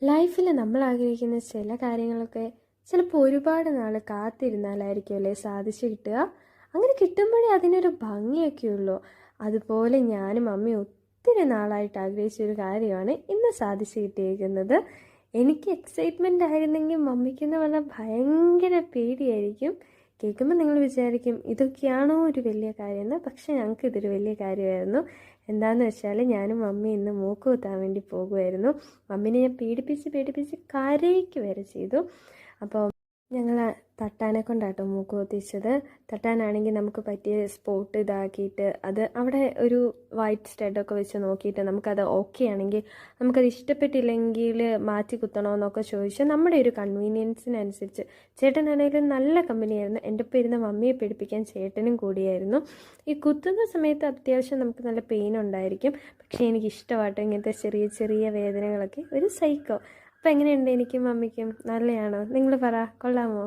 ലൈഫിൽ നമ്മൾ ആഗ്രഹിക്കുന്ന ചില കാര്യങ്ങളൊക്കെ ചിലപ്പോൾ ഒരുപാട് നാൾ കാത്തിരുന്നാലായിരിക്കും അല്ലേ സാധിച്ചു കിട്ടുക. അങ്ങനെ കിട്ടുമ്പോഴേ അതിനൊരു ഭംഗിയൊക്കെ ഉള്ളൂ. അതുപോലെ ഞാനും അമ്മയും ഒത്തിരി നാളായിട്ട് ആഗ്രഹിച്ചൊരു കാര്യമാണ് ഇന്ന് സാധിച്ചു കിട്ടിയിരിക്കുന്നത്. എനിക്ക് എക്സൈറ്റ്മെൻ്റ് ആയിരുന്നെങ്കിൽ മമ്മിക്കെന്ന് പറഞ്ഞാൽ ഭയങ്കര പേടിയായിരിക്കും. കേൾക്കുമ്പോൾ നിങ്ങൾ വിചാരിക്കും ഇതൊക്കെയാണോ ഒരു വലിയ കാര്യമെന്ന്. പക്ഷേ ഞങ്ങൾക്ക് ഇതൊരു വലിയ കാര്യമായിരുന്നു. എന്താണെന്ന് വെച്ചാൽ ഞാനും മമ്മി ഇന്ന് മൂക്ക് കുത്താൻ വേണ്ടി പോകുമായിരുന്നു. മമ്മീനെ ഞാൻ പേടിപ്പിച്ച് കരയിക്ക് വരെ ചെയ്തു. അപ്പോൾ ഞങ്ങൾ തട്ടാനെ കൊണ്ടാട്ടോ മൂക്ക് കുത്തിച്ചത്. തട്ടാനാണെങ്കിൽ നമുക്ക് പറ്റിയ സ്പോട്ട് ഇതാക്കിയിട്ട് അത് അവിടെ ഒരു വൈറ്റ് സ്റ്റഡൊക്കെ വെച്ച് നോക്കിയിട്ട് നമുക്കത് ഓക്കെ ആണെങ്കിൽ, നമുക്കത് ഇഷ്ടപ്പെട്ടില്ലെങ്കിൽ മാറ്റി കുത്തണമെന്നൊക്കെ ചോദിച്ചാൽ നമ്മുടെ ഒരു കൺവീനിയൻസിനനുസരിച്ച്. ചേട്ടനാണെങ്കിലും നല്ല കമ്പനിയായിരുന്നു. എൻ്റെ ഒപ്പം ഇരുന്ന മമ്മിയെ പേടിപ്പിക്കാൻ ചേട്ടനും കൂടിയായിരുന്നു. ഈ കുത്തുന്ന സമയത്ത് അത്യാവശ്യം നമുക്ക് നല്ല പെയിൻ ഉണ്ടായിരിക്കും. പക്ഷേ എനിക്കിഷ്ടമാട്ടോ ഇങ്ങനത്തെ ചെറിയ ചെറിയ വേദനകളൊക്കെ. ഒരു സൈക്കോ. അപ്പോൾ എങ്ങനെയുണ്ട് എനിക്കും മമ്മിക്കും? നല്ലതാണോ? നിങ്ങൾ പറ, കൊള്ളാമോ?